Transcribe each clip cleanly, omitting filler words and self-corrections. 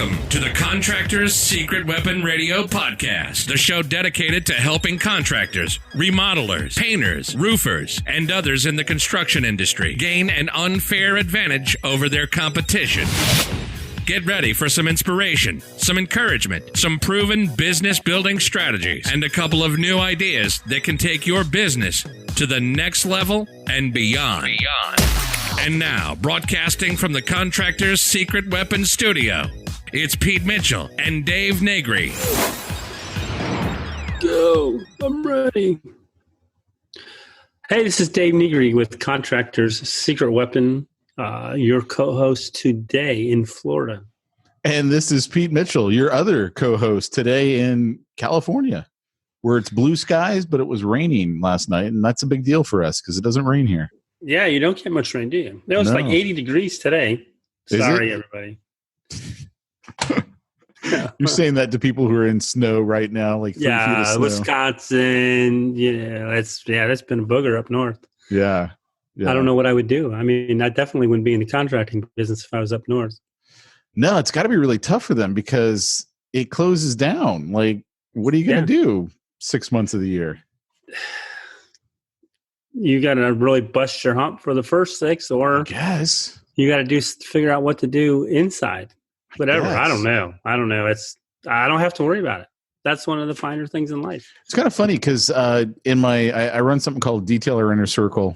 Welcome to the Contractors Secret Weapon Radio Podcast, the show dedicated to helping contractors, remodelers, painters, roofers, and others in the construction industry gain an unfair advantage over their competition. Get ready for some inspiration, some encouragement, some proven business building strategies, and a couple of new ideas that can take your business to the next level and beyond. And now, broadcasting from the Contractors Secret Weapon Studio, it's Pete Mitchell and Dave Negri. Go, I'm ready. Hey, this is Dave Negri with Contractors Secret Weapon, your co-host today in Florida. And this is Pete Mitchell, your other co-host today in California, where it's blue skies, but it was raining last night, and that's a big deal for us because it doesn't rain here. Yeah, you don't get much rain, do you? It was like 80 degrees today. Sorry, everybody. You're saying that to people who are in snow right now, like 3 feet of snow. Wisconsin. That's been a booger up north. Yeah. I don't know what I would do. I mean, I definitely wouldn't be in the contracting business if I was up north. No, it's got to be really tough for them because it closes down. Like, what are you going to do 6 months of the year? You got to really bust your hump for the first 6, or I guess you got to figure out what to do inside. Whatever. I don't know. I don't have to worry about it. That's one of the finer things in life. It's kind of funny because I run something called Detailer Inner Circle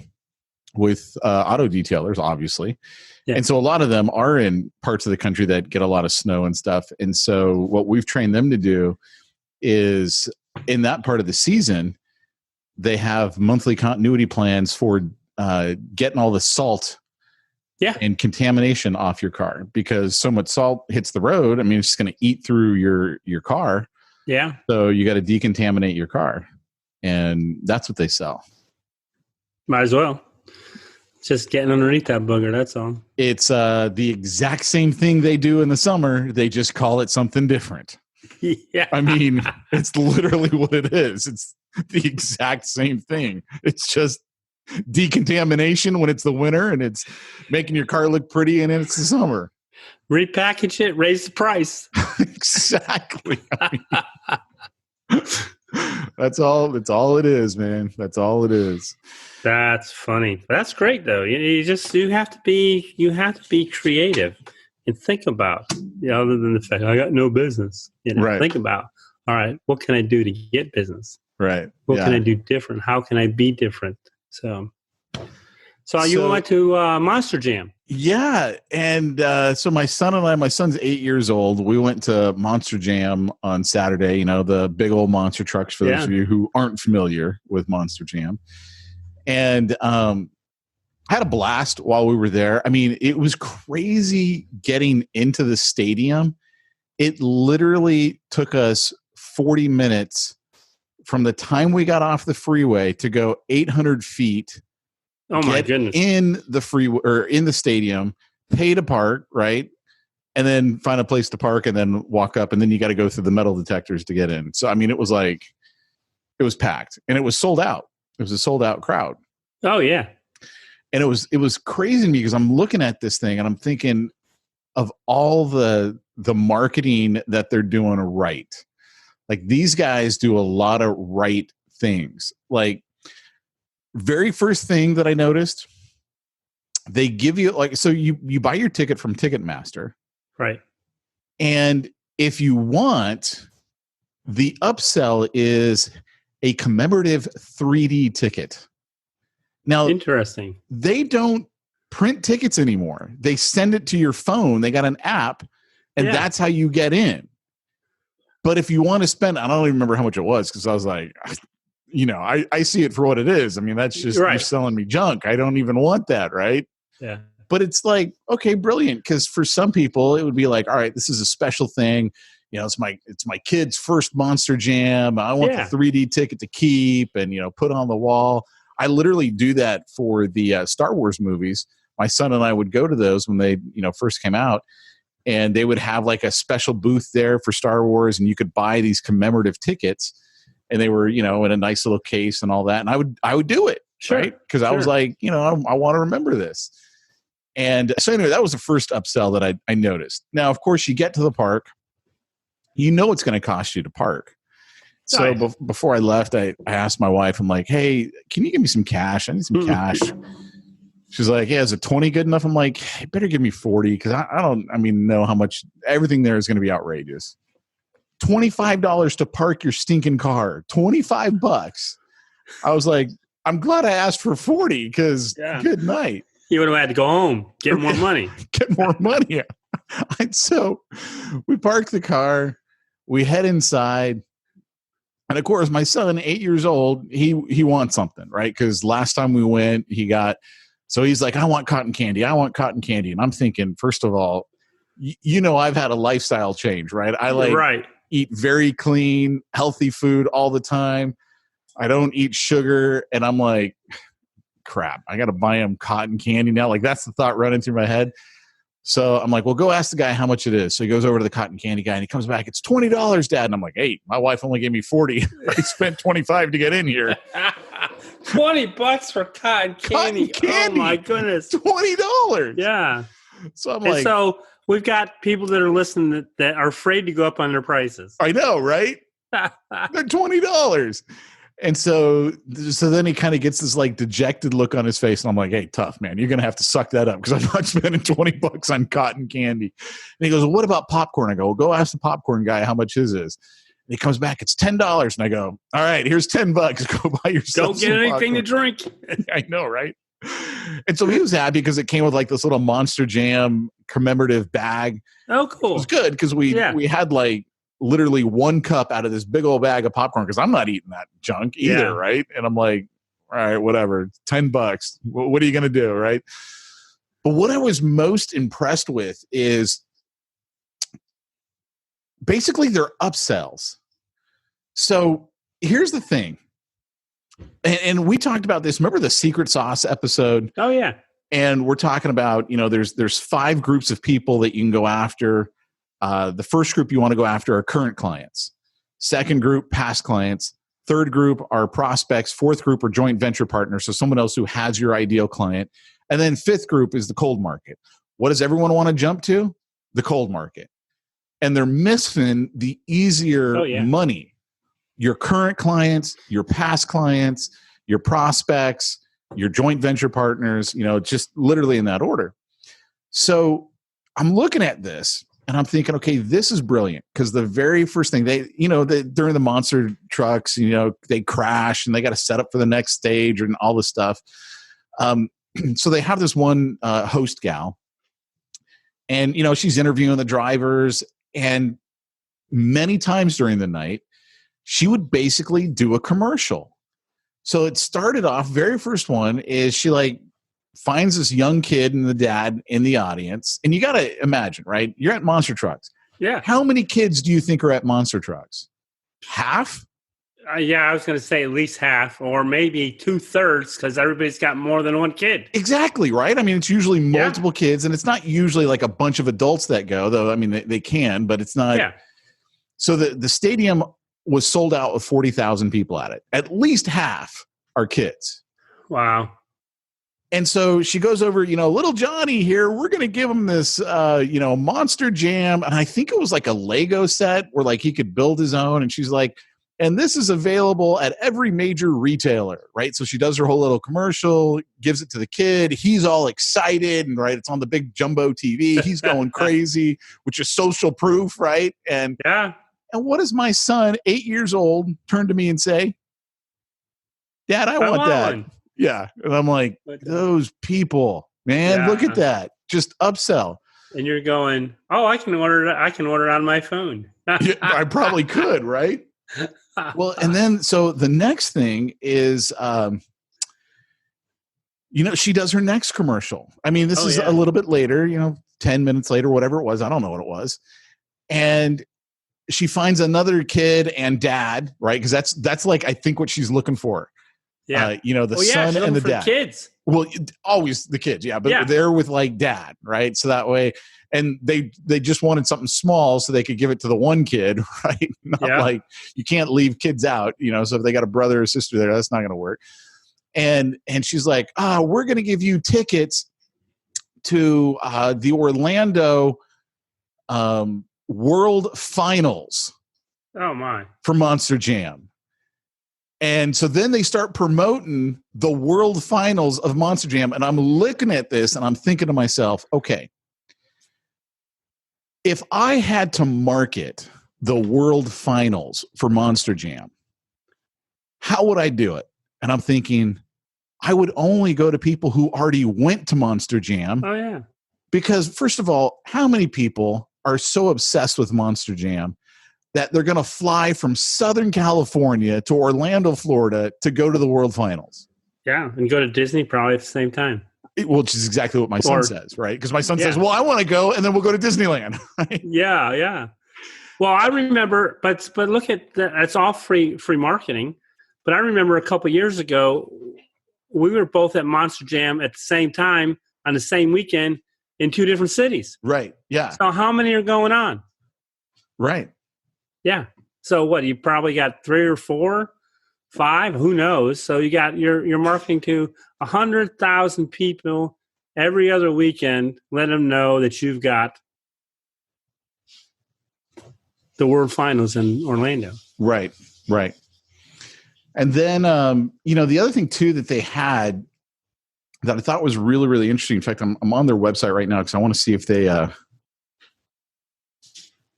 with auto detailers, obviously. Yeah. And so a lot of them are in parts of the country that get a lot of snow and stuff. And so what we've trained them to do is in that part of the season, they have monthly continuity plans for getting all the salt and contamination off your car, because so much salt hits the road. I mean, it's just going to eat through your car. Yeah. So you got to decontaminate your car. And that's what they sell. Might as well. Just getting underneath that booger, that's all. It's the exact same thing they do in the summer. They just call it something different. Yeah. I mean, it's literally what it is. It's the exact same thing. It's just decontamination when it's the winter, and it's making your car look pretty, and it's the summer. Repackage it, raise the price. Exactly. I mean, that's all it is, man. That's all it is. That's funny. That's great, though. You have to be creative and think about, other than the fact I got no business. Right. Think about, all right, what can I do to get business? Right. What can I do different? How can I be different? So you went to Monster Jam. Yeah. And so my son's 8 years old. We went to Monster Jam on Saturday, the big old monster trucks for those of you who aren't familiar with Monster Jam. And had a blast while we were there. I mean, it was crazy getting into the stadium. It literally took us 40 minutes from the time we got off the freeway to go 800 feet. Oh my goodness! In the freeway or in the stadium, pay to park, right, and then find a place to park, and then walk up, and then you got to go through the metal detectors to get in. So I mean, it was packed, and it was sold out. It was a sold out crowd. Oh yeah, and it was crazy to me because I'm looking at this thing and I'm thinking of all the marketing that they're doing right. Like, these guys do a lot of right things. Like, very first thing that I noticed, they give you so you buy your ticket from Ticketmaster. Right. And if you want, the upsell is a commemorative 3D ticket. Now, interesting. They don't print tickets anymore. They send it to your phone. They got an app, and that's how you get in. But if you want to spend, I don't even remember how much it was, because I was like, I see it for what it is. I mean, that's just, you're selling me junk. I don't even want that, right? Yeah. But it's like, okay, brilliant. Because for some people, it would be like, all right, this is a special thing. It's my kid's first Monster Jam. I want the 3D ticket to keep and, put on the wall. I literally do that for the Star Wars movies. My son and I would go to those when they, first came out. And they would have like a special booth there for Star Wars, and you could buy these commemorative tickets, and they were, in a nice little case and all that. And I would do it, right? Because I was like, I want to remember this. And so anyway, that was the first upsell that I noticed. Now, of course, you get to the park, you know it's going to cost you to park. So before I left, I asked my wife, I'm like, hey, can you give me some cash? I need some cash. She's like, yeah, is it 20 good enough? I'm like, you better give me 40 because I don't know how much everything there is going to be outrageous. $25 to park your stinking car. $25. I was like, I'm glad I asked for 40 because good night. You would have had to go home, get more money. Get more money. And so we park the car, we head inside. And of course, my son, 8 years old, he wants something, right? Because last time we went, he's like, I want cotton candy. I want cotton candy. And I'm thinking, first of all, I've had a lifestyle change, right? I eat very clean, healthy food all the time. I don't eat sugar. And I'm like, crap, I got to buy him cotton candy now. Like that's the thought running through my head. So I'm like, well, go ask the guy how much it is. So he goes over to the cotton candy guy and he comes back. It's $20, Dad. And I'm like, hey, my wife only gave me 40. I spent 25 to get in here. $20 for cotton candy. Oh my goodness. $20. Yeah. So I'm like, so we've got people that are listening that are afraid to go up on their prices. I know, right? They're $20. And so then he kind of gets this like dejected look on his face. And I'm like, hey, tough, man, you're going to have to suck that up because I'm not spending $20 on cotton candy. And he goes, well, what about popcorn? I go, well, go ask the popcorn guy how much his is. And he comes back, it's $10. And I go, all right, here's $10. Go buy yourself Don't get anything popcorn. to drink. I know, right? And so he was happy because it came with like this little Monster Jam commemorative bag. Oh, cool. It was good because we had like literally one cup out of this big old bag of popcorn because I'm not eating that junk either, right? And I'm like, all right, whatever, $10. What are you going to do, right? But what I was most impressed with is basically their upsells. So here's the thing. And we talked about this. Remember the secret sauce episode? Oh, yeah. And we're talking about, there's 5 groups of people that you can go after. The first group you want to go after are current clients. Second group, past clients. Third group are prospects. Fourth group are joint venture partners, so someone else who has your ideal client. And then fifth group is the cold market. What does everyone want to jump to? The cold market. And they're missing the easier money. Your current clients, your past clients, your prospects, your joint venture partners, just literally in that order. So I'm looking at this and I'm thinking, okay, this is brilliant because the very first thing during the monster trucks, they crash and they got to set up for the next stage and all this stuff. So they have this one host gal and, she's interviewing the drivers, and many times during the night, she would basically do a commercial. So it started off, very first one is she like finds this young kid and the dad in the audience. And you got to imagine, right? You're at monster trucks. Yeah. How many kids do you think are at monster trucks? Half? I was going to say at least half or maybe 2/3 because everybody's got more than one kid. Exactly, right? I mean, it's usually multiple kids, and it's not usually like a bunch of adults that go, though. I mean, they can, but it's not. Yeah. So the stadium was sold out with 40,000 people at it. At least half are kids. Wow. And so she goes over, little Johnny here, we're going to give him this, Monster Jam. And I think it was like a Lego set where like he could build his own. And she's like, and this is available at every major retailer, right? So she does her whole little commercial, gives it to the kid. He's all excited, and right, it's on the big jumbo TV. He's going crazy, which is social proof, right? And what does my son, 8 years old, turn to me and say? Dad, I want that. One. Yeah. And I'm like, those people, man, look at that. Just upsell. And you're going, oh, I can order it on my phone. Yeah, I probably could, right? Well, and then so the next thing is, she does her next commercial. I mean, this is a little bit later, 10 minutes later, whatever it was. I don't know what it was. And she finds another kid and dad, right? Because that's like, I think what she's looking for. Yeah. The son and the dad. Kids. Well, always the kids. Yeah. But they're with like dad, right? So that way, and they just wanted something small so they could give it to the one kid, right? Not like you can't leave kids out, so if they got a brother or sister there, that's not going to work. And she's like, we're going to give you tickets to the Orlando World Finals. Oh my! For Monster Jam. And so then they start promoting the World Finals of Monster Jam, and I'm looking at this and I'm thinking to myself, okay, if I had to market the World Finals for Monster Jam, how would I do it? And I'm thinking, I would only go to people who already went to Monster Jam. Oh, yeah. Because, first of all, how many people are so obsessed with Monster Jam that they're going to fly from Southern California to Orlando, Florida to go to the World Finals? Yeah, and go to Disney probably at the same time. Which is exactly what my son says, right? Because my son says, well, I want to go, and then we'll go to Disneyland. Right? Yeah. Well, I remember, but look at that. It's all free marketing. But I remember a couple years ago, we were both at Monster Jam at the same time on the same weekend in two different cities. Right, yeah. So how many are going on? Right. Yeah. So what, you probably got 3 or 4, 5, who knows? So you got you're marketing to 100,000 people every other weekend, let them know that you've got the World Finals in Orlando. Right. And then, the other thing too that they had that I thought was really, really interesting. In fact, I'm on their website right now because I want to see if they.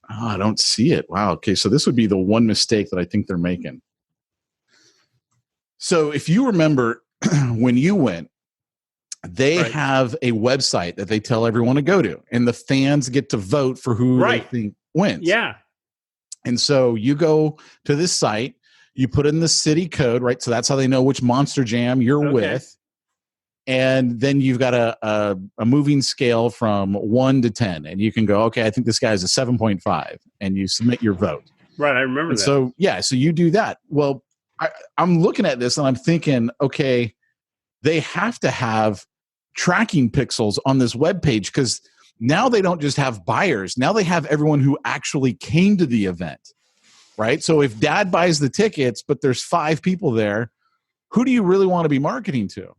I don't see it. Wow. Okay, so this would be the one mistake that I think they're making. So if you remember when you went, they have a website that they tell everyone to go to, and the fans get to vote for who they think wins. Yeah. And so you go to this site, you put in the city code, right? So that's how they know which Monster Jam you're with. And then you've got a moving scale from 1 to 10. And you can go, okay, I think this guy is a 7.5. And you submit your vote. Right, I remember that. So, so you do that. Well, I'm looking at this and I'm thinking, okay, they have to have tracking pixels on this webpage because now they don't just have buyers. Now they have everyone who actually came to the event, right? So if dad buys the tickets, but there's 5 people there, who do you really want to be marketing to?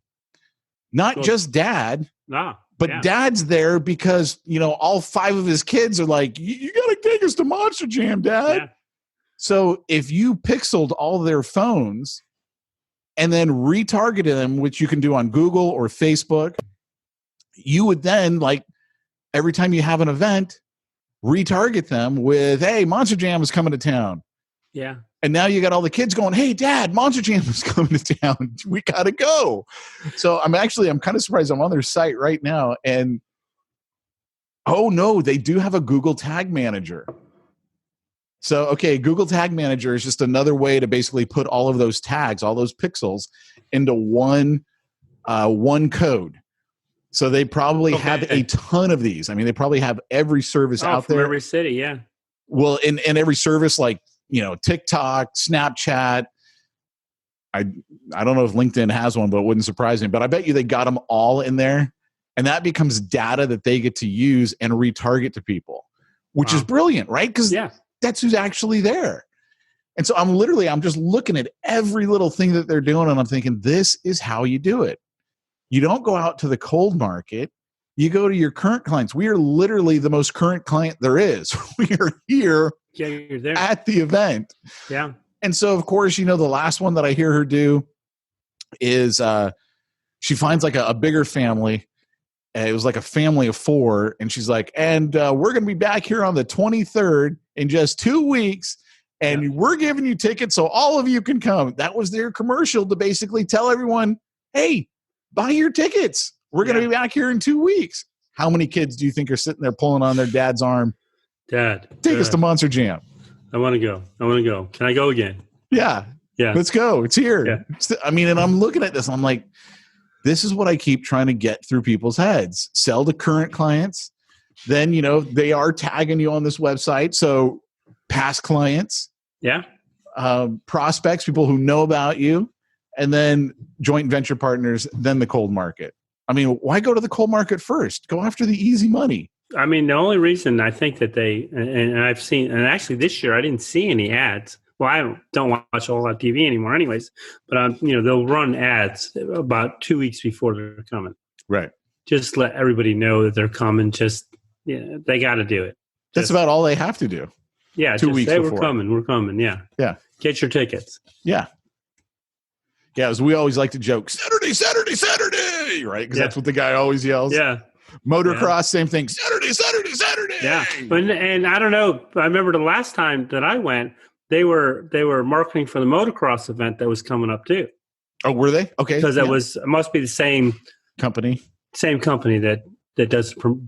Not just dad, but dad's there because, all 5 of his kids are like, you got to take us to Monster Jam, Dad. Yeah. So if you pixeled all their phones and then retargeted them, which you can do on Google or Facebook, you would then, like, every time you have an event, retarget them with, hey, Monster Jam is coming to town. Yeah. And now you got all the kids going, hey, Dad, Monster Jam is coming to town. We got to go. So I'm kind of surprised. I'm on their site right now. And, oh, no, they do have a Google Tag Manager. So, okay, Google Tag Manager is just another way to basically put all of those tags, all those pixels into one code. So they probably have a ton of these. I mean, they probably have every service out there. Every city, yeah. Well, in every service, like, TikTok, Snapchat. I don't know if LinkedIn has one, but it wouldn't surprise me. But I bet you they got them all in there. And that becomes data that they get to use and retarget to people, which is brilliant, right? Because that's who's actually there. And so I'm just looking at every little thing that they're doing, and I'm thinking, this is how you do it. You don't go out to the cold market. You go to your current clients. We are literally the most current client there is. We are here you're there at the event. Yeah. And so, of course, the last one that I hear her do is she finds like a bigger family. It was like a family of 4. And she's like, and we're going to be back here on the 23rd in just 2 weeks. And we're giving you tickets so all of you can come. That was their commercial to basically tell everyone, hey, buy your tickets. We're going to be back here in 2 weeks. How many kids do you think are sitting there pulling on their dad's arm? Dad, take us to Monster Jam. I want to go. Can I go again? Yeah. Let's go. It's here. Yeah. And I'm looking at this. I'm like, this is what I keep trying to get through people's heads. Sell to current clients. Then, they are tagging you on this website. So past clients. Yeah. Prospects, people who know about you. And then joint venture partners, then the cold market. I mean, why go to the cold market first? Go after the easy money. I mean, the only reason I think that and I've seen, and actually this year I didn't see any ads. Well, I don't watch a whole lot of TV anymore anyways, but they'll run ads about 2 weeks before they're coming. Right. just let everybody know that they're coming. Just they got to do it. That's about all they have to do. Yeah, 2 weeks say before. we're coming. Yeah, yeah. Get your tickets. Yeah. Yeah, as we always like to joke, Saturday, right? Because that's what the guy always yells. Yeah. Motocross, same thing. Saturday. Yeah. And I don't know. I remember the last time that I went, they were marketing for the motocross event that was coming up too. Oh, were they? Okay. Because it must be the same company. Same company that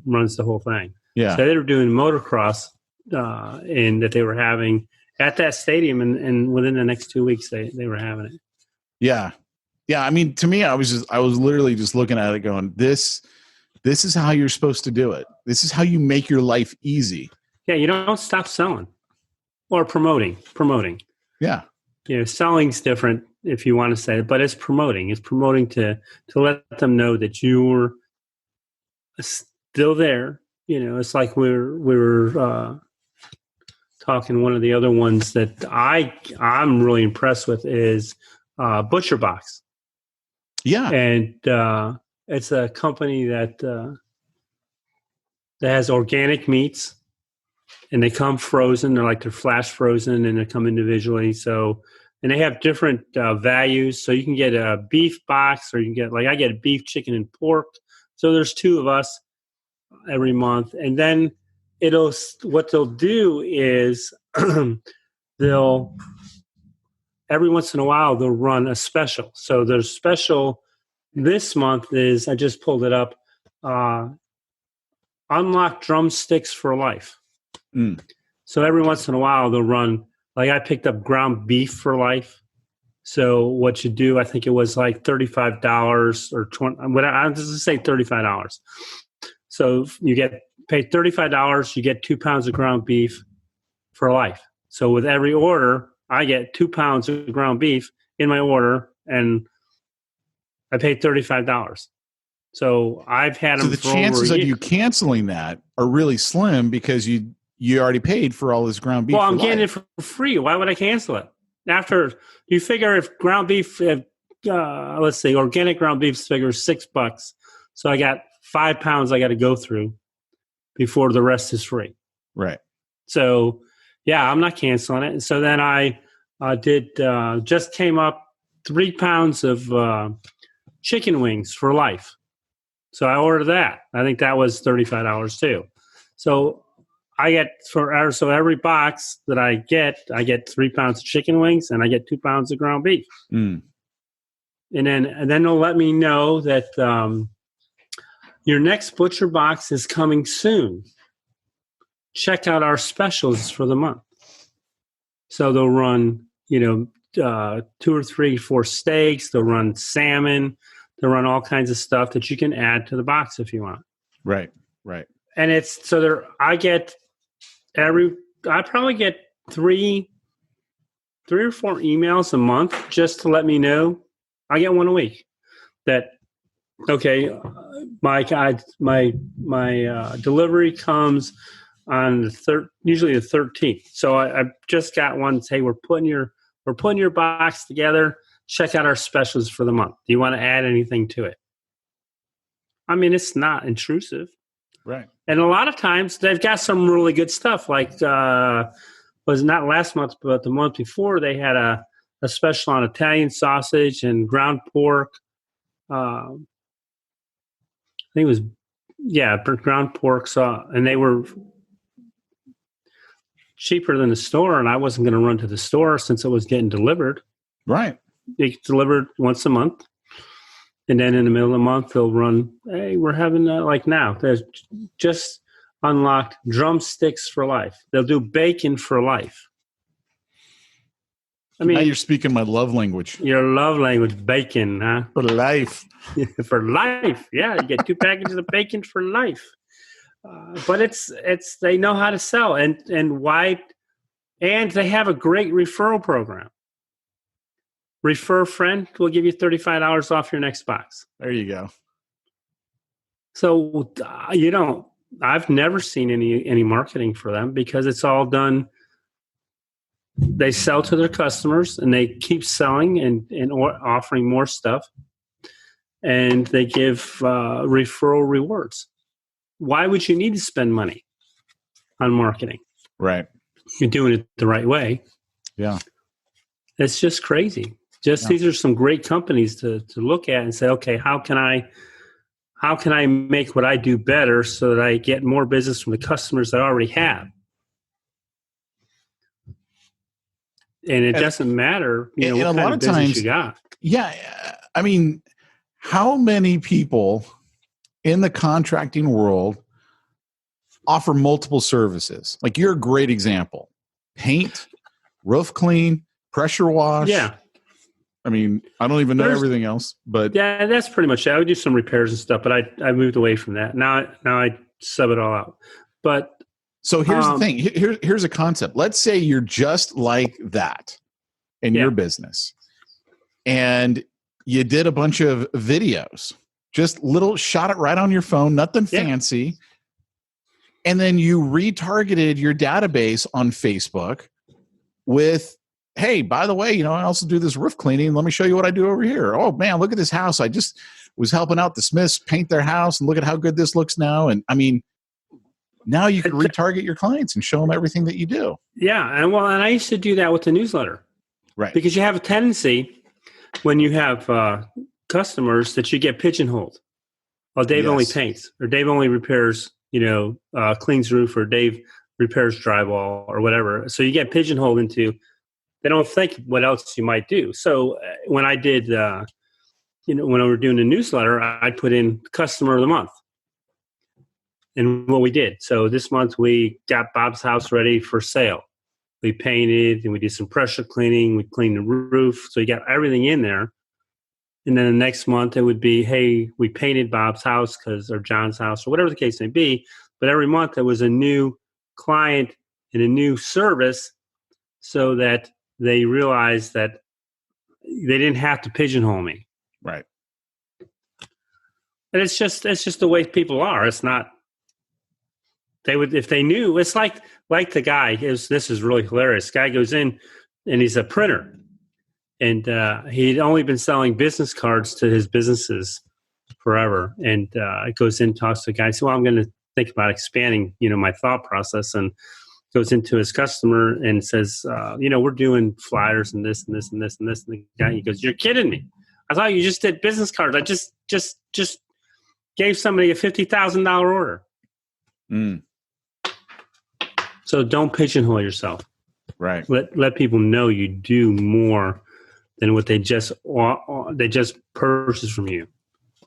runs the whole thing. Yeah. So they were doing motocross and that they were having at that stadium, and within the next 2 weeks they were having it. Yeah. Yeah. I mean, to me, I was literally just looking at it going, this is how you're supposed to do it. This is how you make your life easy. Yeah. You don't stop selling or promoting. Yeah. Selling's different if you want to say it, but it's promoting. It's promoting to let them know that you're still there. It's like we were talking. One of the other ones that I'm really impressed with is Butcher Box. Yeah, and it's a company that has organic meats, and they come frozen. They're flash frozen, and they come individually. So, and they have different values. So you can get a beef box, or you can get I get beef, chicken, and pork. So there's 2 of us every month, and then what they'll do is they'll every once in a while they'll run a special. So there's special this month is, I just pulled it up, unlock drumsticks for life. So every once in a while they'll run, I picked up ground beef for life. So what you do, I think it was $35 or $20, I'll just say $35. So you pay $35, you get 2 pounds of ground beef for life. So with every order, I get 2 pounds of ground beef in my order, and I paid $35. So I've had them. So the chances of you canceling that are really slim because you already paid for all this ground beef. Well, I'm getting it for free. Why would I cancel it? After you figure if ground beef, let's say organic ground beef figures $6, so I got 5 pounds I got to go through before the rest is free. Right. So yeah, I'm not canceling it. And so then I just came up 3 pounds of chicken wings for life. So I ordered that. I think that was $35 too. So I get every box that I get 3 pounds of chicken wings, and I get 2 pounds of ground beef. And then they'll let me know that your next Butcher Box is coming soon. Check out our specials for the month. So they'll run, 2 or 3, 4 steaks. They'll run salmon. They'll run all kinds of stuff that you can add to the box if you want. Right. And it's so I probably get 3 or 4 emails a month just to let me know. I get one a week that, okay, my delivery comes on usually the 13th. So I just got one say, we're putting your box together. Check out our specials for the month. Do you want to add anything to it? I mean, it's not intrusive. Right. And a lot of times they've got some really good stuff. Was not last month, but the month before, they had a special on Italian sausage and ground pork. I think it was, ground pork. And they were cheaper than the store, and I wasn't going to run to the store since it was getting delivered. Right. They delivered once a month. And then in the middle of the month, they'll run, hey, we're having now. There's just unlocked drumsticks for life. They'll do bacon for life. I mean, now you're speaking my love language. Your love language, bacon, huh? For life. For life, yeah. You get 2 packages of bacon for life. But it's they know how to sell, and why, and they have a great referral program. Refer a friend, will give you $35 off your next box. There you go. So I've never seen any marketing for them because it's all done. They sell to their customers, and they keep selling and offering more stuff. and they give referral rewards. Why would you need to spend money on marketing? Right. You're doing it the right way. Yeah. It's just crazy. These are some great companies to look at and say, okay, how can I make what I do better so that I get more business from the customers that I already have? And it doesn't matter, what a kind lot of of business times, you got. Yeah. I mean, how many people in the contracting world offer multiple services? Like, you're a great example. Paint, roof clean, pressure wash. Yeah. I mean, I don't even know everything else, but yeah, that's pretty much it. I would do some repairs and stuff, but I moved away from that. Now I sub it all out. But so here's the thing. Here's a concept. Let's say you're just like that in your business, and you did a bunch of videos, just shot it right on your phone, nothing fancy. And then you retargeted your database on Facebook with, hey, by the way, I also do this roof cleaning. Let me show you what I do over here. Oh man, look at this house. I just was helping out the Smiths paint their house, and look at how good this looks now. And I mean, now you can retarget your clients and show them everything that you do. Yeah. And I used to do that with the newsletter. Right. Because you have a tendency when you have customers that you get pigeonholed. Well, Dave only paints, or Dave only repairs, cleans roof, or Dave repairs drywall, or whatever. So you get pigeonholed into, they don't think what else you might do. So when I did, when we were doing the newsletter, I put in customer of the month and what we did. So this month we got Bob's house ready for sale. We painted and we did some pressure cleaning. We cleaned the roof. So you got everything in there. And then the next month it would be, hey, we painted Bob's house or John's house, or whatever the case may be. But every month there was a new client and a new service, so that they realized that they didn't have to pigeonhole me. Right. And it's just the way people are. It's not, they would, if they knew, it's like the guy this is really hilarious. Guy goes in and he's a printer, and he'd only been selling business cards to his businesses forever. And goes in, talks to the guy, says, well, I'm going to think about expanding, my thought process, and goes into his customer and says, we're doing flyers and this and this and this and this. And the guy, he goes, you're kidding me. I thought you just did business cards. I just gave somebody a $50,000 order. Mm. So don't pigeonhole yourself. Right. Let people know you do more than what they just purchased from you.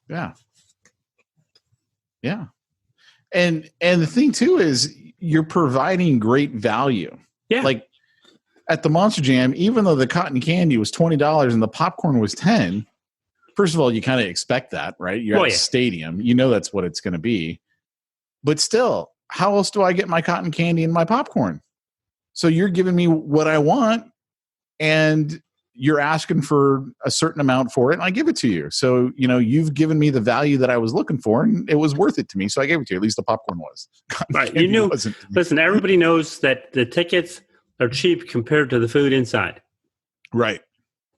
Yeah. Yeah. And the thing too is you're providing great value. Yeah. Like at the Monster Jam, even though the cotton candy was $20 and the popcorn was $10, first of all, you kind of expect that, right? You're at a stadium. You know that's what it's going to be. But still, how else do I get my cotton candy and my popcorn? So you're giving me what I want, and you're asking for a certain amount for it, and I give it to you. So, you've given me the value that I was looking for, and it was worth it to me. So I gave it to you. At least the popcorn was. Right. Listen, everybody knows that the tickets are cheap compared to the food inside. Right.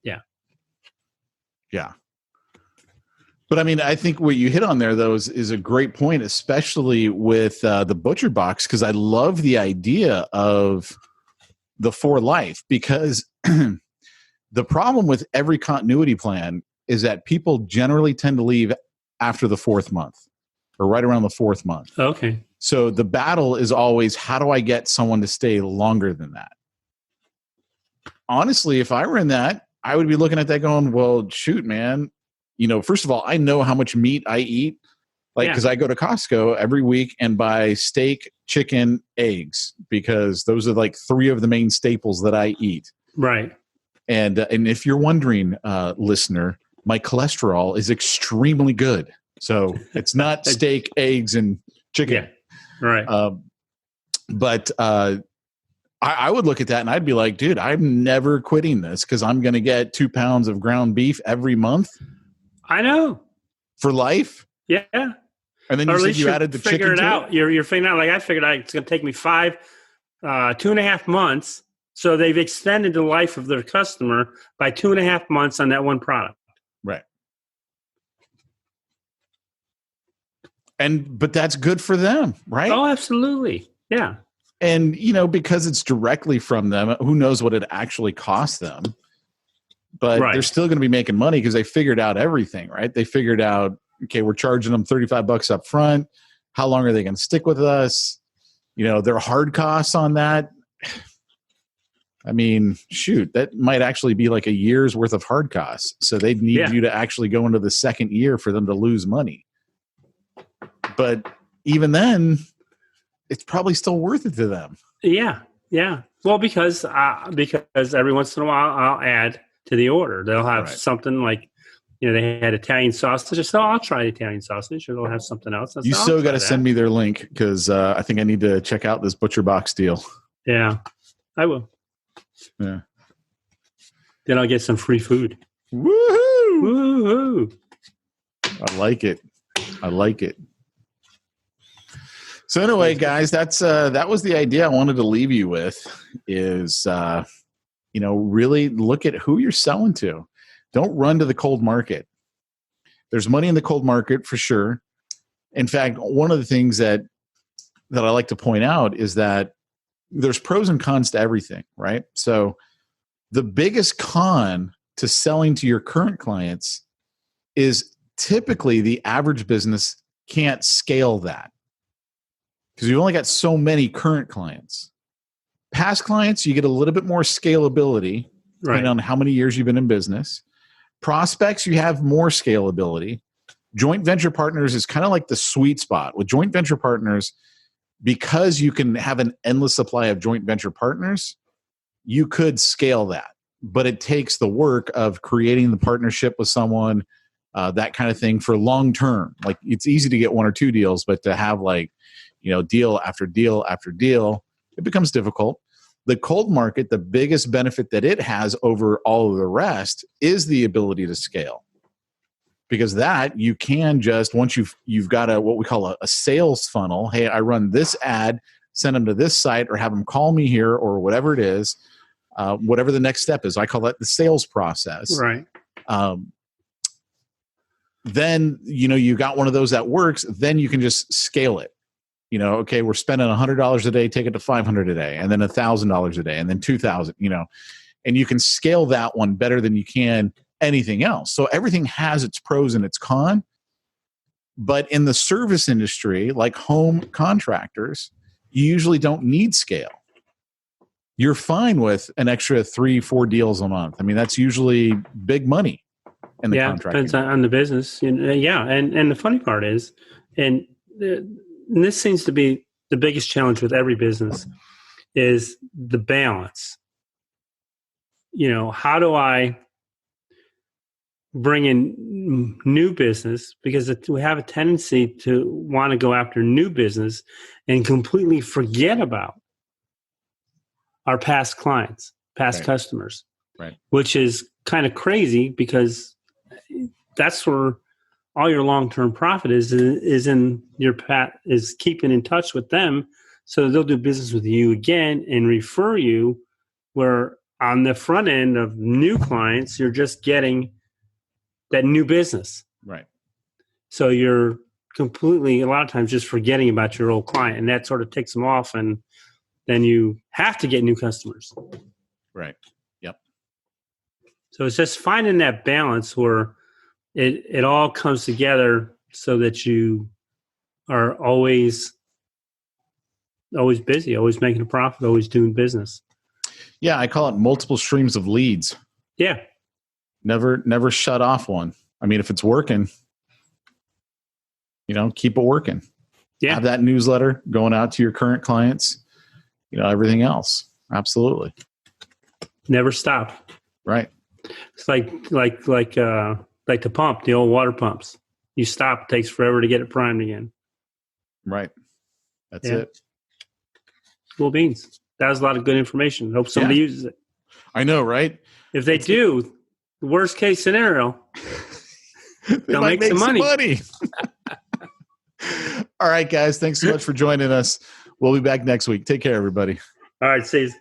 Yeah. Yeah. But I mean, I think what you hit on there, though, is a great point, especially with the butcher box, because I love the idea of the for life, because the problem with every continuity plan is that people generally tend to leave after the fourth month, or right around the fourth month. Okay. So the battle is always, how do I get someone to stay longer than that? Honestly, if I were in that, I would be looking at that going, well, shoot, man. First of all, I know how much meat I eat, because I go to Costco every week and buy steak, chicken, eggs, because those are three of the main staples that I eat. Right. And if you're wondering, listener, my cholesterol is extremely good. So it's not steak, eggs, and chicken. Yeah. Right. But I would look at that and I'd be like, dude, I'm never quitting this, because I'm going to get 2 pounds of ground beef every month. I know. For life? Yeah. And then you said you added the chicken to it to out. it? You're figuring out, I figured out it's going to take me 2.5 months. So they've extended the life of their customer by 2.5 months on that one product. Right. But that's good for them, right? Oh, absolutely. Yeah. And, because it's directly from them, who knows what it actually costs them. But they're still going to be making money because they figured out everything, right? They figured out, okay, we're charging them $35 up front. How long are they going to stick with us? Their hard costs on that. I mean, shoot, that might actually be like a year's worth of hard costs. So they'd need you to actually go into the second year for them to lose money. But even then, it's probably still worth it to them. Yeah. Yeah. Well, because every once in a while I'll add to the order. They'll have something like, they had Italian sausage. I said, I'll try Italian sausage. Or they'll have something else. You still got to send me their link because I think I need to check out this Butcher Box deal. Yeah, I will. Yeah. Then I'll get some free food. Woohoo! Woohoo! I like it. So anyway, guys, that was the idea I wanted to leave you with is, really look at who you're selling to. Don't run to the cold market. There's money in the cold market for sure. In fact, one of the things that I like to point out is that there's pros and cons to everything, right? So the biggest con to selling to your current clients is typically the average business can't scale that because you've only got so many current clients. Past clients, you get a little bit more scalability depending on how many years you've been in business. Prospects, you have more scalability. Joint venture partners is kind of like the sweet spot. With joint venture partners, because you can have an endless supply of joint venture partners, you could scale that. But it takes the work of creating the partnership with someone, that kind of thing for long term. Like it's easy to get one or two deals, but to have deal after deal after deal, it becomes difficult. The cold market, the biggest benefit that it has over all of the rest is the ability to scale. Because that you can just, once you've got what we call a sales funnel. Hey, I run this ad, send them to this site or have them call me here or whatever it is, whatever the next step is. I call that the sales process. Right. Then, you got one of those that works, then you can just scale it. Okay, we're spending $100 a day, take it to $500 a day, and then $1,000 a day, and then $2,000, and you can scale that one better than you can anything else. So everything has its pros and its cons. But in the service industry, like home contractors, you usually don't need scale. You're fine with an extra 3-4 deals a month. I mean, that's usually big money in the contracting. Depends on the business. And the funny part is, and this seems to be the biggest challenge with every business, is the balance. How do I bring in new business? Because we have a tendency to want to go after new business and completely forget about our past clients, past customers, which is kind of crazy because that's where all your long-term profit is in your is keeping in touch with them so they'll do business with you again and refer you, where on the front end of new clients, you're just getting that new business. Right. So you're completely, a lot of times, just forgetting about your old client, and that sort of takes them off, and then you have to get new customers. Right. Yep. So it's just finding that balance where it all comes together so that you are always busy, always making a profit, always doing business. Yeah, I call it multiple streams of leads. Yeah. Never shut off one. I mean, if it's working, keep it working. Yeah. Have that newsletter going out to your current clients, everything else. Absolutely. Never stop. Right. It's like the pump, the old water pumps. You stop, it takes forever to get it primed again. Right. That's it. Cool beans. That was a lot of good information. Hope somebody uses it. I know, right? If they do, the worst case scenario, they'll make some money. All right, guys. Thanks so much for joining us. We'll be back next week. Take care, everybody. All right. See you.